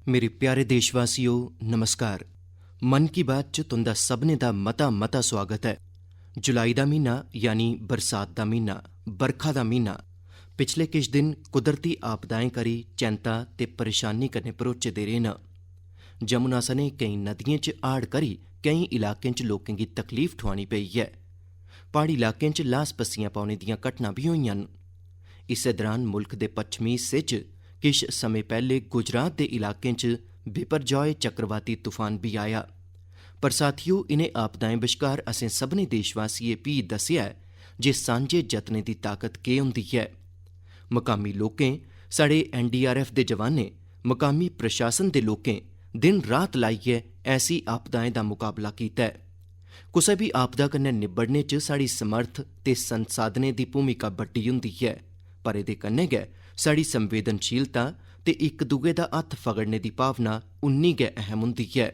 मेरे प्यारे देशवासियों नमस्कार। मन की बात च तुंदा सभनें दा मता स्वागत है। जुलाई दा म्हीना यानी बरसात दा म्हीना, बरखा दा म्हीना पिछले किश दिन कुदरती आपदाएं करी चैंता ते परेशानी कन्नै भरोचे दे रेह् न। जमुना सने केईं नदियें च हाड़ करी केईं इलाकें च लोकें गी तकलीफ ठुआनी पेई है। प्हाड़ी इलाकें च लास पस्सियां पौने दियां घटनां भी होईयां न। इस्सै दौरान मुल्ख दे पच्छमी हिस्से च किश समय पैह्ले गुजरात दे इलाकें च बिपरजॉय चक्रवाती तूफान भी आया। पर साथियो, इनें आपदाएं बश्कार असें सभनें देशवासियें भी दस्सेआ ऐ जे सांझे जतनें दी ताकत केह् होंदी ऐ। मकामी लोकें, साढ़े NDRF दे जवानें, मकामी प्रशासन दे लोकें दिन रात लाइयै ऐसी आपदाएं दा मुकाबला कीता ऐ। कुसै भी आपदा कन्नै निब्बड़ने च साढ़ी समर्थ ते संसाधनें दी भूमिका बड्डी होंदी ऐ, पर एह्दे कन्नै गै साढ़ी संवेदनशीलता ते इक दुए दा हत्थ फगड़ने दी भावना उन्नी गै अहम होंदी ऐ।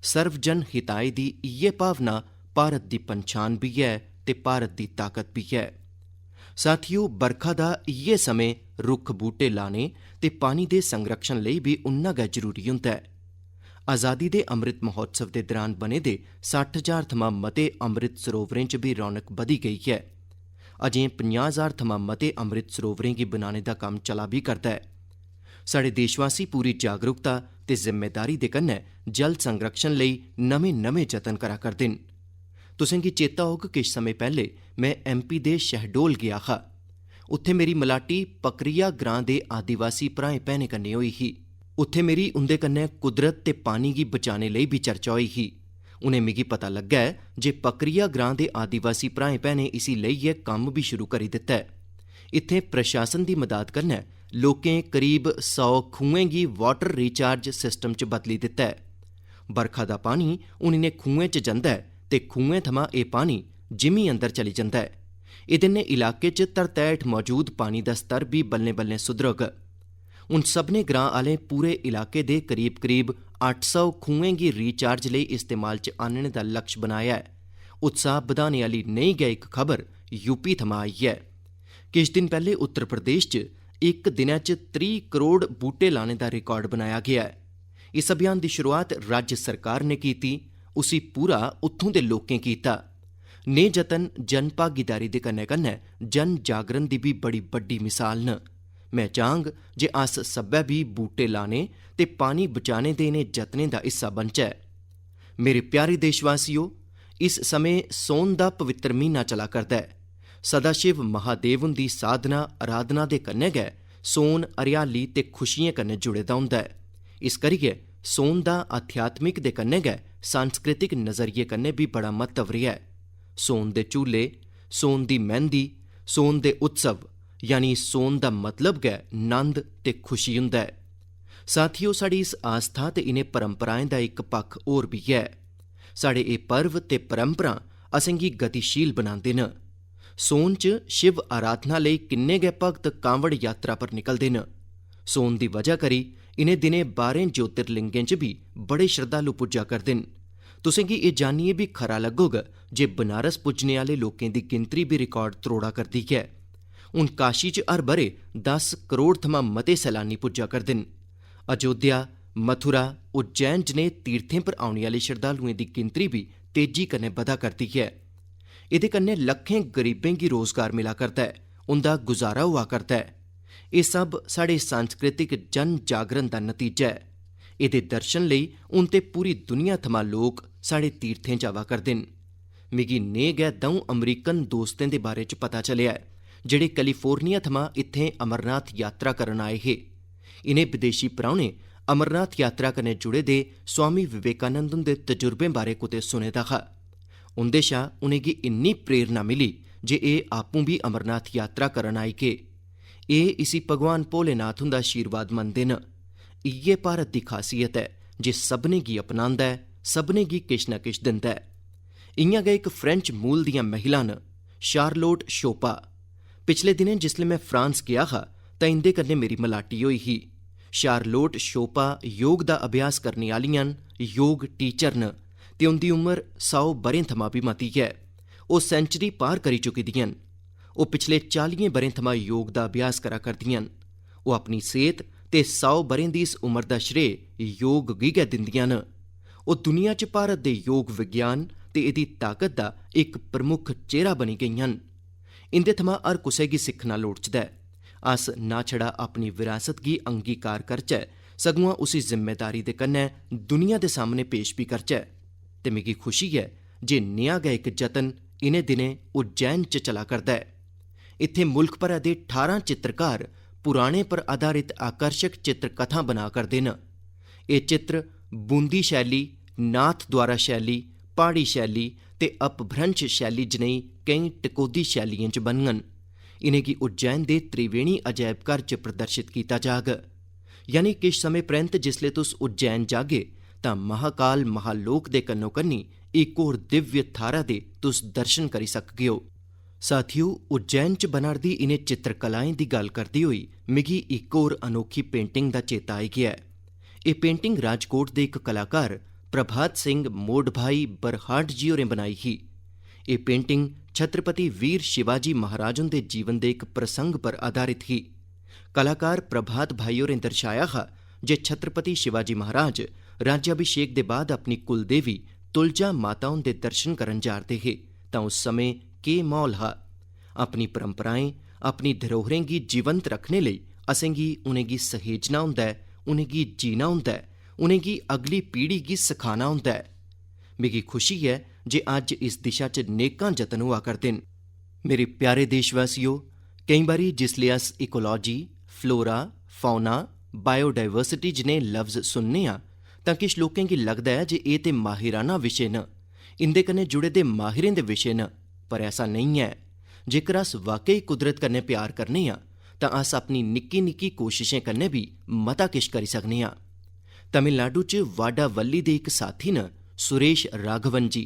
सर्वजन हिताय दी इ'यै भावना भारत दी पन्छान भी ऐ ते भारत दी ताकत भी ऐ। साथियो, बरखा दा इ'यै समें रुक्ख बूह्टे लाने ते पानी दे संरक्षण लेई भी उन्ना गै जरूरी होंदा ऐ। आज़ादी दे अमृत महोत्सव दे दौरान बने दे 60,000 थमां मते अमृत सरोवरें च भी रौनक बधी गेई ऐ। अजें 50,000 थमां मते अमृत सरोवरें गी बनाने दा कम्म चला भी करदा ऐ। साढ़े देशवासी पूरी जागरूकता ते जिम्मेदारी दे कन्नै जल संरक्षण लेई नमें जतन करा करदे न। तुसें गी चेता होग किश समय पैह्ले मैं MP दे शहडोल गेआ हा। उत्थे मेरी मलाटी पकरिया ग्रां दे आदिवासी भ्राएं भैनें कन्नै होई ही। उत्थे मेरी उंदे कन्नै कुदरत ते पानी गी बचाने लेई भी चर्चा होई ही। उनें मिगी पता लग्गा ऐ जे पकरिया ग्रां दे आदिवासी भ्राएं भैनें इसी लेइयै कम्म भी शुरू करी दित्ता ऐ। इत्थें प्रशासन दी मदद कन्नै लोकें करीब 100 खूहें गी वाटर रिचार्ज सिस्टम च बदली दित्ता ऐ। बरखा दा पानी हून इनें खूहें च जंदा ऐ ते खूहें थमां एह् पानी जिमीं अंदर चली जंदा ऐ। एह्दे नै इलाके च धरतै हेठ मौजूद पानी दा स्तर भी बल्लें बल्लें सुधरग। हून सभनें ग्रां आह्लें पूरे इलाके दे करीब 800 खूहें गी रिचार्ज लेई इस्तेमाल च आह्नने दा लक्ष्य बनाया ऐ। उत्साह बधाने आह्ली नेही गै इक खबर UP थमां आई ऐ। किश दिन पैह्ले उत्तर प्रदेश च इक दिनै च 30 करोड़ बूह्टे लाने दा रिकार्ड बनाया गेआ ऐ। इस अभियान दी शुरुआत राज्य सरकार ने कीती, उसी पूरा उत्थूं दे लोकें कीता। नेह् जतन जन भागीदारी दे कन्नै कन्नै जन जागरण दी भी बड़ी बड्डी मिसाल न। मैं चाहंग जे अस सब्बै भी बूह्टे लाने ते पानी बचाने दे इनें जतनें दा हिस्सा बनचै। मेरे प्यारे देशवासियों, इस समें सौन दा पवित्र म्हीना चला करदा ऐ। सदाशिव महादेव हुंदी साधना आराधना दे कन्नै गै सौन हरियाली ते खुशियें कन्नै जुड़े दा होंदा ऐ। इस करियै सौन दा आध्यात्मिक दे कन्नै गै सांस्कृतिक नज़रिये कन्नै भी बड़ा महत्व रेहा ऐ। सौन दे झूले, सौन दी मैंह्दी, सौन दे उत्सव यानी सौन दा मतलब गै नंद ते खुशी हुंदा ऐ। साथियो, साढ़ी इस आस्था ते इनें परंपराएं दा इक पक्ख होर भी ऐ। साढ़े एह् पर्व ते परंपरां असेंगी गतिशील बनांदे न। सौन च शिव आराधना लेई किन्ने गै भगत कांवड़ यात्रा पर निकलदे न। सौन दी वजह करी इनें दिनें 12 ज्योतिर्लिंगें च भी बड़े श्रद्धालु पुज्जा करदे न। तुसें गी एह् जानियै भी खरा लग्गोग जे बनारस पुज्जने आह्ले लोकें दी गिनतरी भी रिकार्ड त्रोड़ा करदी ऐ। हून काशी च हर ब'रे 10 करोड़ थमां मते सैलानी पुज्जा करदे न। अयोध्या, मथुरा, उज्जैन जनेह् तीर्थें पर औने आह्ले श्रद्धालुएं दी गिनतरी भी तेजी कन्नै बधा करदी ऐ। एह्दे कन्नै लक्खें गरीबें गी रोजगार मिला करदा ऐ, उंदा गुजारा होआ करदा ऐ। एह् सब साढ़े सांस्कृतिक जन जागरण दा नतीजा ऐ। एह्दे दर्शन लेई हून ते पूरी दुनिया थमां लोक साढ़े तीर्थें च आवा करदे न। मिगी नेह् गै 2 अमरीकन दोस्तें दे बारे च पता चलेआ ऐ जेह्ड़े कैलिफोर्निया थमां इत्थें अमरनाथ यात्रा करन आए हे। इनें विदेशी परौह्ने अमरनाथ यात्रा कन्नै जुड़े दे स्वामी विवेकानंद हुंदे तजुर्बें बारे कुतै सुने दा हा। उंदे शा उनेंगी इन्नी प्रेरणा मिली जे एह् आपूं भी अमरनाथ यात्रा करन आई गे। एह् इसी भगवान भोलेनाथ हुंदा आशीर्वाद मनदे न। इ'यै भारत दी खासियत ऐ जे सभनें गी अपनांदा ऐ, सभनें गी किश न किश दिंदा ऐ। इ'यां गै इक फ्रेंच मूल दियां महिलां न, शार्लोट शोपा। पिछले दिनें जिसलै मैं फ्रांस गेआ हा तां इंदे कन्नै मेरी मलाटी होई ही। शार्लोट शोपा योग दा अभ्यास करने आह्लियां न, योग टीचर न ते उंदी उमर 100 ब'रें थमां भी मती ऐ। ओह् सेंचुरी पार करी चुकी दियां न। ओह् पिछले 40 ब'रें थमां योग दा अभ्यास करा करदियां न। ओह् अपनी सेह्त ते 100 ब'रें दी इस उमर दा श्रेय योग गी गै दिंदियां न। ओह् दुनिया च भारत दे योग विज्ञान ते एह्दी ताकत दा इक प्रमुख चेहरा बनी गेइयां न। इंदे थमां हर कुसै गी सिक्खना लोड़चदा ऐ। अस ना छड़ा अपनी विरासत गी अंगीकार करचै सगुआं उसी जिम्मेदारी दे कन्नै दुनिया दे सामने पेश बी करचै। ते मिगी खुशी ऐ जे नेहा गै इक जतन इनें दिनें उज्जैन च चला करदा ऐ। इत्थें मुल्ख भरै दे 18 चित्रकार पुराणे पर आधारित आकर्शक चित्रकथां बना करदे न। एह् चित्र बूंदी शैली, नाथ द्वारा शैली, प्हाड़ी शैली ते अपभ्रंश शैली जनेही केईं टकोह्दी शैलियें च बनङन। इनेंगी उज्जैन दे त्रिवेणी अजैब घर च प्रदर्शित कीता जाग। यानी किश समें परैंत जिसले तुस उज्जैन जागे तां महाकाल महालोक दे कन्नो कन्नी इक होर दिव्य थाह्रा दे तुस दर्शन करी सकगेओ। साथियो, उज्जैन च बना'रदी इनें चित्रकलाएं दी गल्ल करदे होई मिगी इक होर अनोखी पेंटिंग दा चेता आई गेआ ऐ। एह् पेंटिंग राजकोट दे इक कलाकार प्रभात सिंह मोडभाई बरहाट जी होरें बनाई ही। एह् पेंटिंग छत्रपति वीर शिवाजी महाराज हुंदे जीवन दे इक प्रसंग पर आधारित ही। कलाकार प्रभात भाई होरें दर्शाया हा जे छत्रपति शिवाजी महाराज राज्याभिषेक दे बाद अपनी कुलदेवी तुलजा माता हुंदे दर्शन करन जा'रदे हे तां उस समें केह् माहौल हा। अपनी परंपराएं, अपनी धरोहरें गी जीवंत रखने लेई असेंगी उनेंगी सहेजना हुंदा ऐ, उनेंगी जीना हुंदा ऐ, उनेंगी अगली पीढ़ी गी सखाना हुंदा ऐ। मिगी खुशी ऐ जे अज्ज इस दिशा च नेकां जतन होआ करदे न। मेरे प्यारे देशवासियो, केईं बारी जिसले अस इकोलॉजी, फ्लोरा, फौना, बायोडाइवर्सिटी जनेह् लफ्ज़ सुनने आं तां किश लोकें गी लगदा ऐ जे एह् ते माहिराना विशे न, इंदे कन्नै जुड़े दे माहिरें दे विशे न, पर ऐसा नेईं ऐ। जेकर अस वाकई कुदरत कन्नै प्यार करने आं तां अस अपनी निक्की निक्की कोशिशें कन्नै बी मता किश करी सकने आं। तमिलनाडु च वाडावल्ली दे इक साथी न सुरेश राघवन जी।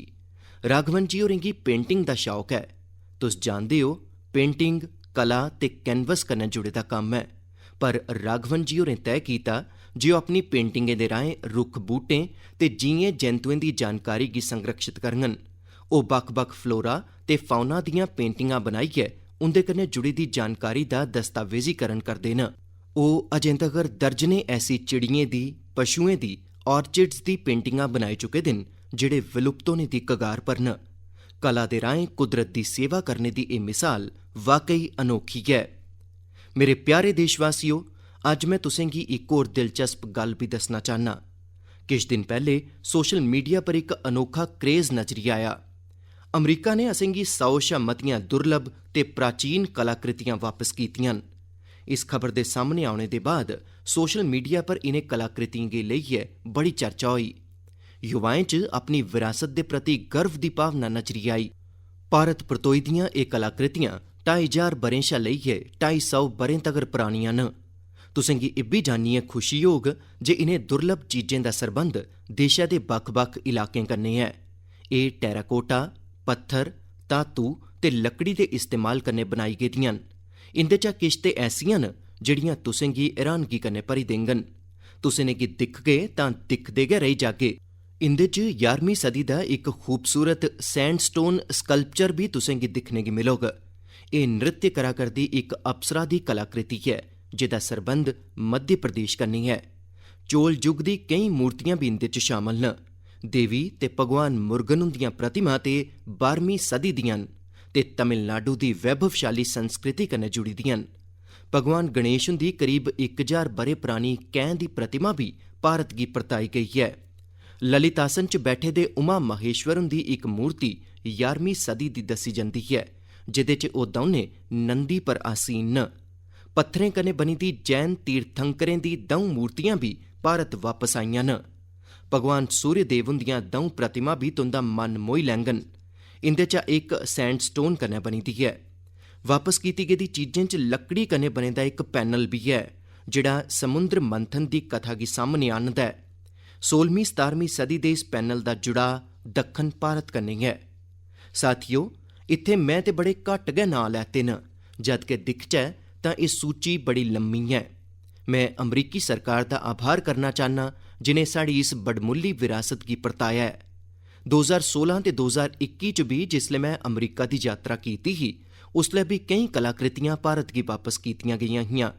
राघवन जी होरें गी पेंटिंग दा शौक है। तुस जानदे हो, पेंटिंग कला ते कैनवस कन्नै जुड़े दा कम्म है। पर राघवन जी होरें तय कीता जे ओह् अपनी पेंटिंगें दे राहें रुक्ख बूह्टें ते जीएं जैंतुएं दी जानकारी गी संरक्षित करङन। ओह् बक्ख-बक्ख फ्लोरा ते फौना दियां पेंटिंगां बनाइयै उंदे कन्नै जुड़ी दी जानकारी दा दस्तावेजीकरण करदे न। ओह् अजें तगर दर्जनें ऐसी चिड़ियें दी, पशुएं दी, ऑर्चिड्स दी पेंटिंगां बनाई चुके दे न जेह्ड़े विलुप्त होने दी कगार पर न। कला दे राहें कुदरत दी सेवा करने दी एह् मिसाल वाकई अनोखी ऐ। मेरे प्यारे देशवासियो, अज्ज मैं तुसें गी इक होर दिलचस्प गल्ल भी दस्सना चाह्न्नां। किश दिन पैह्ले सोशल मीडिया पर इक अनोखा क्रेज़ नजरी आया। अमरीका ने असेंगी 100 शा मतियां दुर्लभ ते प्राचीन कलाकृतियां वापस कीतियां न। इस खबर दे सामने औने दे बाद सोशल मीडिया पर इनें कलाकृतियें गी लेइयै बड़ी चर्चा होई। युवाएं च अपनी विरासत दे प्रति गर्व दी भावना नजरी आई। भारत परतोई दियां एह् कलाकृतियां 2500 ब'रें शा लेइयै 250 ब'रें तगर परानियां न। तुसें गी इब्बी जानियै खुशी होग जे इनें दुर्लभ चीजें दा सरबंध देशै दे बक्ख-बक्ख इलाकें कन्नै ऐ। एह् टेराकोटा, पत्थर, धातु ते लकड़ी दे इस्तेमाल कन्नै बनाई गेदियां न। इंदे चा किश ते ऐसियां न जेह्ड़ियां तुसें गी हैरानगी कन्नै भरी देङन। तुस इनेंगी दिखगे तां दिखदे गै रेही जागे। इंदे च 11वीं सदी दा इक खूबसूरत सैंडस्टोन स्कल्पचर भी तुसें गी दिक्खने गी मिलोग। एह् नृत्य करा करदी इक अप्सरा दी कलाकृति है जेह्दा सरबंध मध्य प्रदेश कन्नै है। चोल युग दी केईं मूर्तियां भी इंदे च शामल न। देवी ते भगवान मुर्गन हुंदियां प्रतिमां ते 12वीं सदी दियां न ते तमिलनाडु दी वैभवशाली संस्कृति कन्नै जुड़ी दियां न। भगवान गणेश हुंदी करीब 1000 ब'रे परानी कैं दी प्रतिमा भी भारत गी परताई गेई है। ललितासन च बैठे दे उमा महेश्वर हुंदी इक मूर्ति 11वीं सदी दी दस्सी जंदी है जेह्दे च ओह् दौनें नंदी पर आसीन न। पत्थरें कन्नै बनी दी जैन तीर्थंकरें दी द'ऊं मूर्तियां भी भारत वापस आईयां न। भगवान सूर्यदेव हुंदियां द'ऊं प्रतिमां भी तुंदा मन मोही लैङन। इंदे चा इक सैंडस्टोन कन्नै बनी दी है। वापस कीती गेदी चीजें च लकड़ी कन्नै बने दा इक पैनल भी है जेह्ड़ा समुंद्र मंथन दी कथा गी सामने आह्नदा है। 16वीं-17वीं सदी दे इस पैनल दा जुड़ाऽ दक्खन भारत कन्नै है। साथियो, इत्थै मैं ते बड़े घट्ट गै नांऽ लैते न, जद्के दिखचै तां एह् सूची बड़ी लम्मी ऐ। मैं अमरीकी सरकार दा आभार करना चाह्न्नां जिनें साढ़ी इस बड़मुल्ली विरासत गी परताया ऐ। 2016 ते 2021 च भी जिसलै मैं अमरीका दी यात्रा कीती ही उसलै भी केईं कलाकृतियां भारत गी वापस कीतियां गेईयां हियां।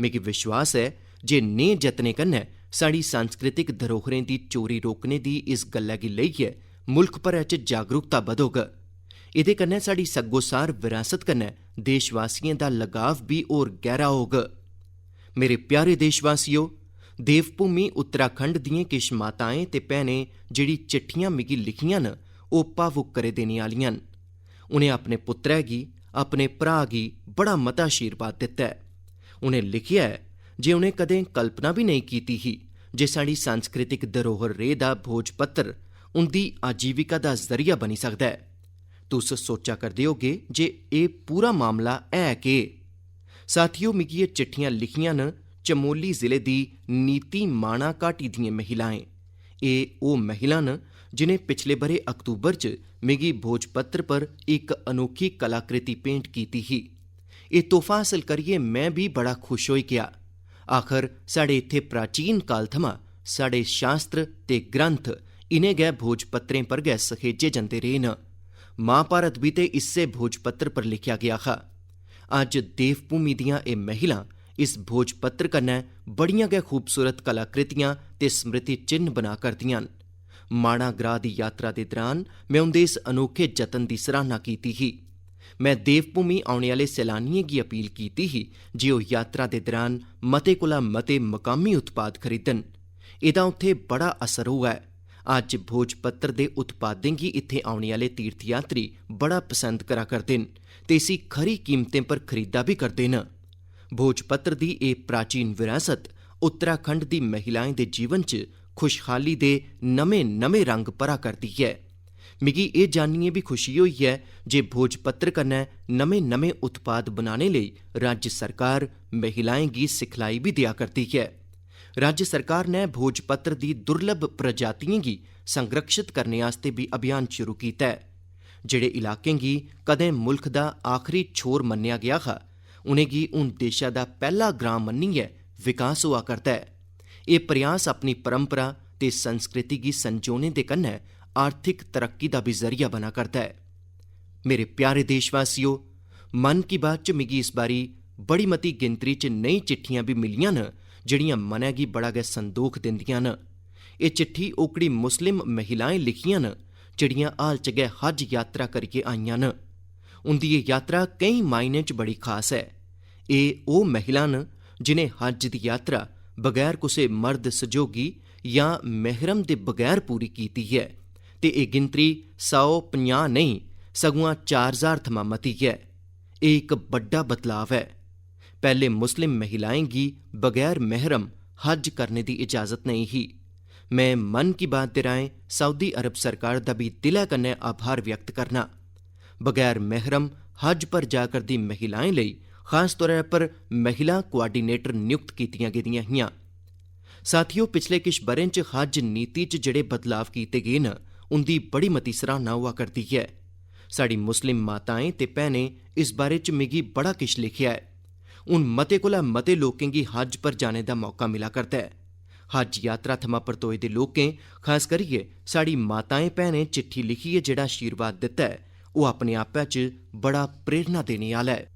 मिगी विश्वास ऐ जे नेह जतनें कन्नै साढ़ी सांस्कृतिक धरोहरें दी चोरी रोकने दी इस गल्लै गी लेइयै मुल्ख भरै च जागरूकता बधोग। एह्दे कन्नै साढ़ी सग्गोसार विरासत कन्नै देशवासियें दा लगाव भी होर गैह्रा होग। मेरे प्यारे देशवासियो, देवभूमि उत्तराखंड दियें किश माताएं ते भैनें जेह्ड़ी चिट्ठियां मिगी लिखियां न, ओह् भावुक करे देने आह्लियां न। उनें अपने पुत्तरै गी, अपने भ्राऽ गी बड़ा मता आशीर्वाद दित्ता ऐ। उनें लिखेआ ऐ जे उनें कदें कल्पना बी नेईं कीती ही जे साढ़ी सांस्कृतिक धरोहर रेह् दा भोजपत्र उंदी आजीविका दा जरिया बनी सकदा ऐ। तुस सोचा करदे होगे जे एह् पूरा मामला है केह्? साथियो, मिगी एह् चिट्ठियां लिखियां न चमोली जिले दी नीति माणा घाटी दियें महिलाएं। एह् ओह् महिलां न जिनें पिछले ब'रे अक्तूबर च मिगी भोजपत्र पर इक अनोखी कलाकृति भेंट कीती ही। एह् तोहफा हासल करियै मैं भी बड़ा खुश होई गेआ। आखर साढ़े इत्थे प्राचीन काल थमां साढ़े शास्त्र ते ग्रंथ इनें गै भोजपत्रें पर गै सहेजे जंदे रेह् न। महाभारत भी ते इस्सै भोजपत्र पर लिखेआ गेआ हा। अज्ज देवभूमि दियां एह् महिलां इस भोजपत्र कन्नै बड़ियां गै खूबसूरत कलाकृतियां ते स्मृति चिन्ह बना करदियां न। माणा ग्रां दी यात्रा दे दरान मैं उंदे इस अनोखे जतन दी सराहना कीती ही। मैं देवभूमि औने आह्ले सैलानियें गी अपील कीती ही जे ओह् यात्रा दे दरान मते कोला मते मकामी उत्पाद खरीदन। एह्दा उत्थे बड़ा असर होआ ऐ। अज्ज भोजपत्र दे उत्पादें गी इत्थे औने आह्ले तीर्थयात्री बड़ा पसंद करा करदे न ते इसी खरी कीमतें पर खरीदा भी करदे न। भोजपत्र दी एह् प्राचीन विरासत उत्तराखंड दी महिलाएं दे जीवन च खुशहाली दे नमें रंग भरा करदी ऐ। मिगी एह् जानियै भी खुशी होई ऐ जे भोजपत्र कन्नै नमें उत्पाद बनाने लेई राज्य सरकार महिलाएं गी सिखलाई भी देआ करदी ऐ। राज्य सरकार ने भोजपत्र दी दुर्लभ प्रजातियें गी संरक्षित करने आस्तै भी अभियान शुरू कीता ऐ। जेह्ड़े इलाकें गी कदें मुल्ख दा आखरी छोर मन्नेआ गेआ हा, उनेंगी हून देशा दा पैह्ला ग्रां मन्नियै विकास होआ करदा ऐ। एह् प्रयास अपनी परंपरा ते संस्कृति गी संजोने दे कन्नै आर्थिक तरक्की दा भी जरिया बना करदा ऐ। मेरे प्यारे देशवासियो, मन की बात च मिगी इस बारी बड़ी मती गिनतरी च नेही चिट्ठियां भी मिलियां न जेह्ड़ियां मनै गी बड़ा गै संदोख दिंदियां न। एह् चिट्ठी ओकड़ी मुस्लिम महिलाएं लिखियां न जेह्ड़ियां हाल च गै हज यात्रा करियै आईयां न। उंदी एह् यात्रा केईं मायनें च बड़ी खास ऐ। एह् ओह् महिलां न जिनें हज दी यात्रा बगैर कुसै मर्द सजोगी जां महरम दे बगैर पूरी कीती ऐ ते एह् गिनतरी 150 नेईं सगुआं 4000 थमां मती ऐ। एह् इक बड्डा बदलाव ऐ। पैह्ले मुस्लिम महिलाएं गी बगैर महरम हज करने दी इजाजत नेईं ही। मैं मन की बात दे राहें सऊदी अरब सरकार दा भी दिलै कन्नै आभार व्यक्त करना। बगैर महरम हज पर जा करदी महिलाएं लेई खास तौर पर महिला कोआर्डिनेटर नियुक्त कीतियां गेदियां हियां। साथियो, पिछले किश ब'रें च हज नीति च जेह्ड़े बदलाव कीते गे न, उंदी बड़ी मती सराहना होआ करदी ऐ। साढ़ी मुस्लिम माताएं ते भैनें इस बारे च मिगी बड़ा किश लिखेआ ऐ। हून मते कोला मते लोकें गी हज पर जाने दा मौका मिला करदा ऐ। हज यात्रा थमां परतोए दे लोकें, खास करियै साढ़ी माताएं भैनें चिट्ठी लिखियै जेह्ड़ा आशीर्वाद दित्ता ऐ, ओह् अपने आपै च बड़ा प्रेरणा देने आह्ला ऐ।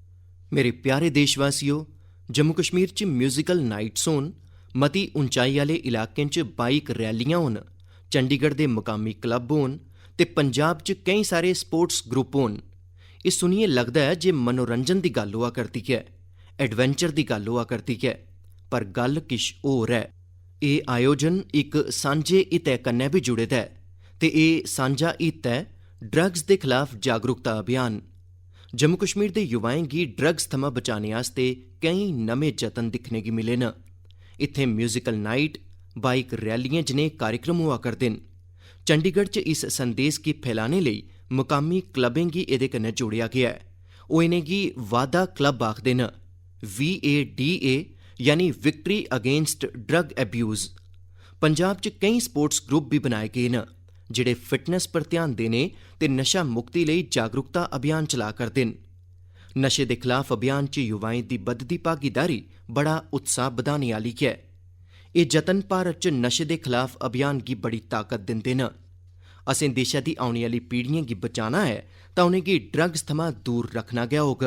मेरे प्यारे देशवासियो, जम्मू कश्मीर च म्यूजिकल नाइट्स होन, मती उंचाई आह्ले इलाकें च बाइक रैलियां होन, चंडीगढ़ दे मकामी क्लब होन ते पंजाब च केईं सारे स्पोर्ट्स ग्रुप होन, एह् सुनियै लगदा ऐ जे मनोरंजन दी गल्ल होआ करदी ऐ, एडवेंचर दी गल्ल होआ करदी ऐ, पर गल्ल किश होर ऐ। एह् आयोजन इक सांझे हितै कन्नै भी जुड़े दा ऐ ते एह् सांझा हित ऐ ड्रग्स दे खलाफ जागरूकता अभियान। जम्मू कश्मीर दे युवाएं गी ड्रग्स थमां बचाने आस्तै केईं नमें जतन दिक्खने गी मिले न। इत्थें म्यूजिकल नाइट, बाइक रैलियां जनेह् कार्यक्रम होआ करदे न। चंडीगढ़ च इस संदेश गी फैलाने लेई मुकामी क्लबें गी एह्दे कन्नै जोड़ेआ गेआ ऐ। ओह् इनेंगी वादा क्लब आखदे न, VADA यानी victory against drug abuse. Punjab च केईं स्पोर्ट्स ग्रुप भी बनाए गे न जेह्ड़े फिटनेस पर ध्यान देने ते नशा मुक्ति लेई जागरूकता अभियान चला करदे न। नशे दे खलाफ अभियान च युवाएं दी बधदी भागीदारी बड़ा उत्साह बधाने आह्ली ऐ। एह् जतन भारत च नशे दे खलाफ अभियान गी बड़ी ताकत दिंदे न। असें देशा दी औने आह्ली पीढ़ियें गी बचाना ऐ तां उनेंगी ड्रग्स थमां दूर रखना गै होग।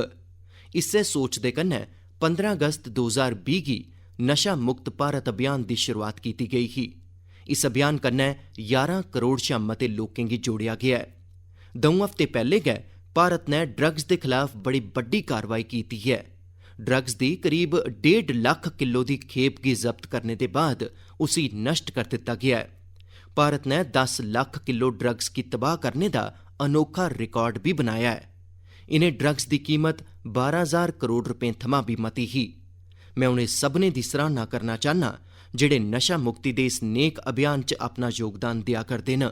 इस्सै सोच दे कन्नै 15 अगस्त 2020 गी नशा मुक्त भारत अभियान दी शुरुआत की गई ही। इस अभियान कन्नै 11 करोड़ शा मते लोकें गी जोड़ेआ गेआ है। 2 हफ्ते पैह्ले गै भारत नै ड्रग्स दे खिलाफ बड़ी बड्डी कार्रवाई कीती है। ड्रग्स दी करीब 1.5 लक्ख किलो दी खेप गी जब्त करने दे बाद उसी नष्ट कर दित्ता गया है। भारत नै 10 लक्ख किलो ड्रग्स गी तबाह करने दा अनोखा रिकार्ड भी बनाया है। इनें ड्रग्स दी कीमत 12,000 करोड़ रुपए थमां भी मती ही। मैं उनें सभनें दी सराहना करना चाह्न्नां जेह्ड़े नशा मुक्ति दे इस नेक अभियान च अपना योगदान देआ करदे न।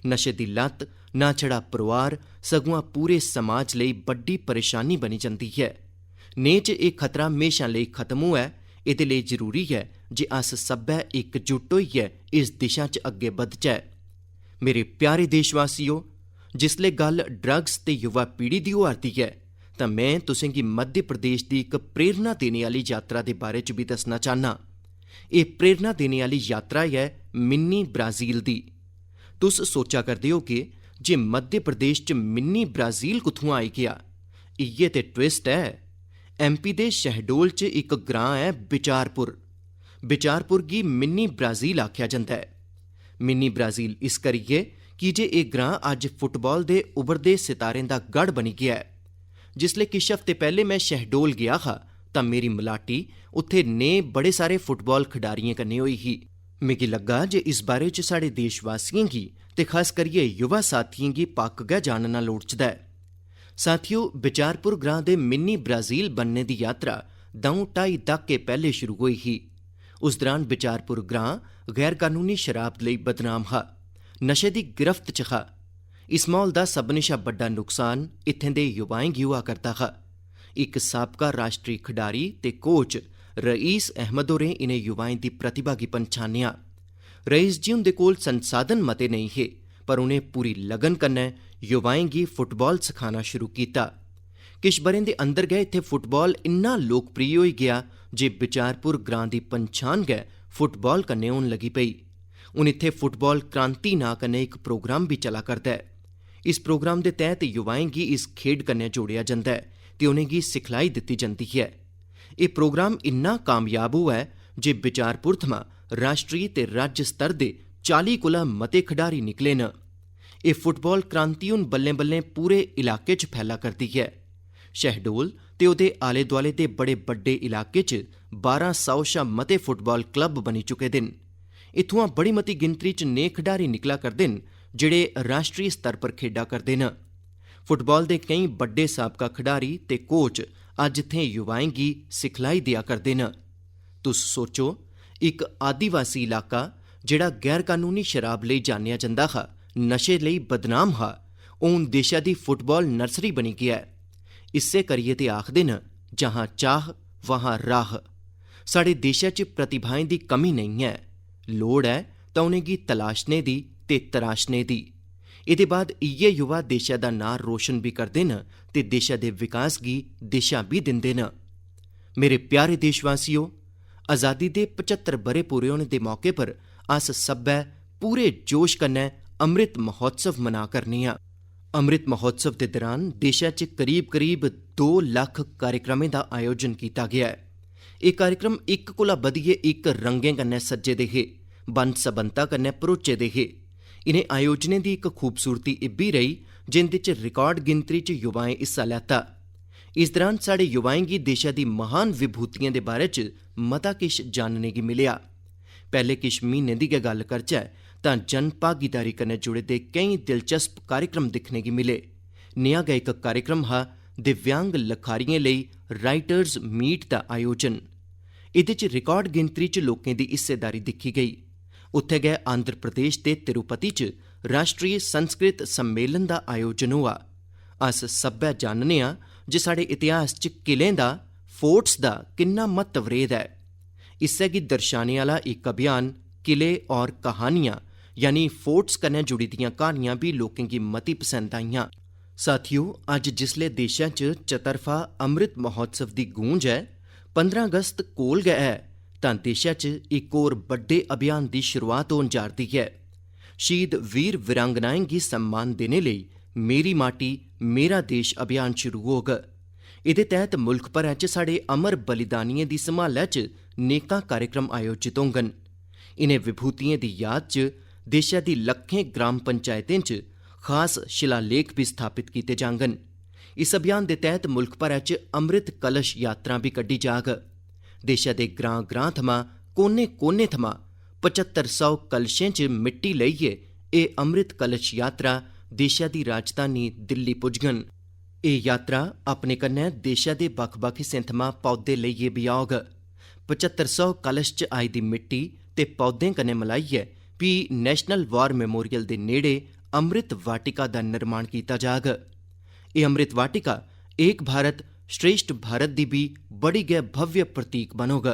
नशे दी लत्त ना छड़ा परोआर सगुआं पूरे समाज लेई बड्डी परेशानी बनी जंदी है। नेह् च एह् खतरा म्हेशां लेई खत्म होऐ, एह्दे लेई जरूरी है जे अस सब्भै इकजुट होइयै इस दिशा च अग्गे बधचै। मेरे प्यारे देशवासियो, जिसले गल्ल ड्रग्स ते युवा पीढ़ी दी होआ'रदी ऐ तां मैं तुसें गी मध्य प्रदेश दी इक प्रेरणा देने आह्ली यात्रा दे बारे च भी दस्सना चाह्न्नां। एह् प्रेरणा देने आह्ली यात्रा ऐ मिनी ब्राज़ील दी। तुस सोचा करदे होगे जे मध्य प्रदेश च मिनी ब्राज़ील कुत्थुआं आई गेआ? इ'यै ते ट्विस्ट है। MP दे शहडोल च इक ग्रां है बिचारपुर। बिचारपुर गी मिनी ब्राज़ील आखेआ जंदा है। मिनी ब्राज़ील इस करियै की जे एह् ग्रां अज्ज फुटबाल दे उभरदे सितारें दा गढ़ बनी गेआ है। जिसले किश हफ्ते पैह्ले मैं शहडोल गेआ हा तां मेरी मलाटी उत्थे नेह् बड़े सारे फुटबाल खडारियें कन्नै होई ही। मिगी लग्गा जे इस बारे च साढ़े देशवासियें गी ते खास करियै युवा साथियें गी पक्क गै जानना लोड़चदा है। साथियो, बिचारपुर ग्रां दे मिनी ब्राज़ील बनने दी यात्रा 2-2.5 दहाके पैह्ले शुरू होई ही। उस दौरान बिचारपुर ग्रां गैर कानूनी शराब लेई बदनाम हा, नशे दी गिरफ्त च हा। इस माहौल दा सभनें शा बड्डा नुकसान इत्थें दे युवाएं गी होआ करदा हा। इक साबका राश्ट्री खडारी ते कोच रईस अहमद होरें इनें युवाएं दी प्रतिभा गी पन्छानेआ। रईस जी हुंदे कोल संसाधन मते नेईं हे, पर उनें पूरी लगन कन्नै युवाएं गी फुटबाल सखाना शुरू कीता। किश ब'रें दे अंदर गै इत्थें फुटबाल इन्ना लोकप्रिय होई गेआ जे बिचारपुर ग्रां दी पन्छान गै फुटबाल कन्नै होन लगी पेई। हून इत्थें फुटबाल क्रांति नां कन्नै इक प्रोग्राम भी चला करदा है। इस प्रोग्राम दे तैह्त युवाएं गी इस खेड कन्नै जोड़ेआ जंदा है ते उनेंगी सिखलाई दित्ती जंदी है। एह् प्रोग्राम इन्ना कामयाब होआ ऐ जे बिचारपुर थमां राश्ट्री ते राज्य स्तर दे 40 कोला मते खडारी निकले न। एह् फुटबाल क्रांति हून बल्लें बल्लें पूरे इलाके च फैला करदी है। शहडोल ते ओह्दे आले दुआले दे बड़े बड्डे इलाके च 1200 शा मते फुटबाल क्लब बनी चुके दे न। इत्थुआं बड़ी मती गिनतरी च नेह् खडारी निकला करदे न जेह्ड़े राश्ट्री स्तर पर खेढा करदे न। फुटबाल दे केईं बड्डे साबका खडारी ते कोच अज्ज इत्थें युवाएं गी सिखलाई देआ करदे न। तुस सोचो, इक आदिवासी इलाका जेह्ड़ा गैर कानूनी शराब लेई जानेआ जंदा हा, नशे लेई बदनाम हा, हून देशा दी फुटबाल नर्सरी बनी गेआ है। इस्सै करियै ते आखदे न, जहां चाह वहां राह। साढ़े देशा च प्रतिभाएं दी कमी नेईं है, लोड़ ऐ तां उनेंगी तलाशने दी ते तराशने दी। एह्दे बाद इ'यै युवा देशा दा नां रोशन भी करदे न ते देशा दे विकास गी दिशा भी दिंदे न। मेरे प्यारे देशवासियो, आज़ादी दे 75 ब'रे पूरे होने दे मौके पर अस सब्भै पूरे जोश कन्नै अमृत महोत्सव मना करने आं। अमृत महोत्सव दे दौरान देशा च करीब 2 लक्ख कार्यक्रमें दा आयोजन कीता गेआ है। एह् कार्यक्रम इक कोला बधियै इक रंगें कन्नै सज्जे दे हे, बन्न सबन्नता कन्नै भरोचे दे हे। इनें आयोजनें दी इक खूबसूरती इब्बी रेही जिंदे च रिकार्ड गिनतरी च युवाएं हिस्सा लैता। इस दौरान साढ़े युवाएं गी देशा दी महान विभूतियें दे बारे च मता किश जानने गी मिलेआ। पैह्ले किश म्हीनें दी गै गल्ल करचै तां जन भागीदारी कन्नै जुड़े दे केईं दिलचस्प कार्यक्रम दिक्खने गी मिले। नेहा गै इक कार्यक्रम हा दिव्यांग लखारियें लेई राइटर्स मीट दा आयोजन। एह्दे च रिकार्ड गिनतरी च लोकें दी हिस्सेदारी दिक्खी गेई। उत्थे गै आंध्र प्रदेश दे तिरुपति च राश्ट्री संस्कृत सम्मेलन दा आयोजन होआ। अस सब्भै जानने आं जे साढ़े इतिहास च किलें दा, फोर्ट्स दा किन्ना म्हत्तव रेह् दा ऐ। इस्सै गी दर्शाने आह्ला इक अभियान किले और कहानियां यानी फोर्ट्स कन्नै जुड़ी दियां क्हानियां भी लोकें गी मती पसंद आईयां। साथियो, अज्ज जिसले देशा च चतरफा अमृत महोत्सव दी गूंज ऐ, 15 अगस्त कोल गै ऐ, तां देशा च इक होर बड्डे अभियान दी शुरुआत होन जा'रदी ऐ। शहीद वीर वीरांगनाएं गी सम्मान देने लेई मेरी माटी मेरा देश अभियान शुरू होग। इहदे तैह्त मुल्क भरै च साढ़े अमर बलिदानियें दी संभालै च नेकां कार्यक्रम आयोजित होङन। इनें विभूतियें दी याद च देशै दी लक्खें ग्राम पंचायतें च खास शिलालेख बी स्थापित कीते जाङन। इस अभियान दे तैह्त मुल्क भरै च अमृत कलश यात्रा बी कड्डी जाग। देशै दे ग्रां ग्रां थमां कोने कोने थमां 7500 कलशें च मिट्टी लेइयै एह् अमृत कलश यात्रा देशै दी राजधानी दिल्ली पुजङन। एह् यात्रा अपने कन्नै देशै दे बक्ख-बक्ख हिस्सें थमां पौधे लेइयै बी औग। 7500 कलश च आई दी मिट्टी ते पौधें कन्नै मलाइयै भी नेशनल वार मेमोरियल दे नेड़े अमृत वाटिका दा निर्माण कीता जाग। एह् अमृत वाटिका एक भारत श्रेष्ठ भारत दी भी बड़ी गै भव्य प्रतीक बनोग।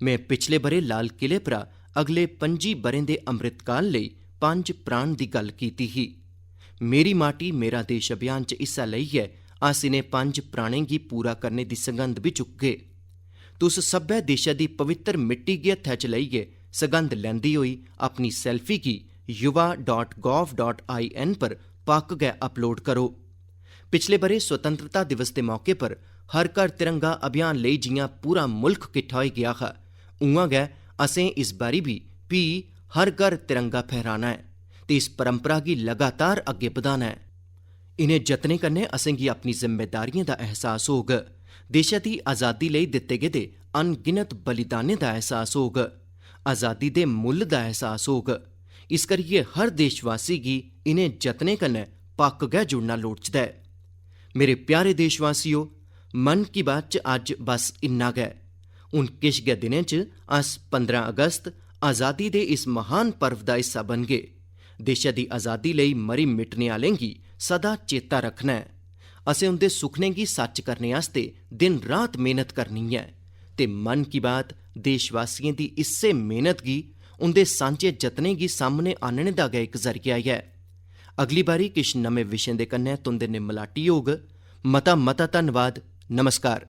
मैं पिछले ब'रे लाल किले परा अगले 25 ब'रें दे अमृतकाल लेई 5 प्राण दी गल्ल कीती ही। मेरी माटी मेरा देश अभियान च हिस्सा लेइयै अस इनें 5 प्राणें गी पूरा करने दी सगंध बी चुकगे। तुस सब्भै देशै दी पवित्र मिट्टी गी हत्थै च लेइयै सगंध लैंदी होई अपनी सैल्फी गी yuva.gov.in पर पक्क गै अपलोड करो। पिछले ब'रे स्वतंत्रता दिवस दे मौके पर हर घर तिरंगा अभियान लेई जियां पूरा मुल्ख किट्ठा होई गेआ हा, उआं गै असें इस बारी भी हर घर तिरंगा फहराना ऐ ते इस परंपरा गी लगातार अग्गे बधाना ऐ। इनें जतनें कन्नै असेंगी अपनी जिम्मेदारियें दा एहसास होग, देशै दी आज़ादी लेई दित्ते गेदे अनगिनत बलिदानें दा एहसास होग, आज़ादी दे मुल्ल दा एहसास होग। इस करियै हर देशवासी गी इनें जतनें कन्नै पक्क गै जुड़ना लोड़चदा ऐ। मेरे प्यारे देशवासियो, मन की बात च अज्ज बस इन्ना गै। हुण किश गै दिनें च अस 15 अगस्त आज़ादी दे इस महान पर्व दा हिस्सा बनगे। देशै दी आज़ादी लेई मरी मिटने आह्लें गी सदा चेता रखना ऐ। असें उंदे सुखनें गी सच करने आस्ते दिन रात मेहनत करनी ऐ ते मन की बात देशवासियें दी इस्सै मेहनत गी, उंदे सांझे जतनें गी सामने आह्नने दा गै इक जरिया ऐ। अगली बारी किश नमें विशें दे कन्नै तुंदे ने मलाटी होग। मता धन्नवाद। नमस्कार।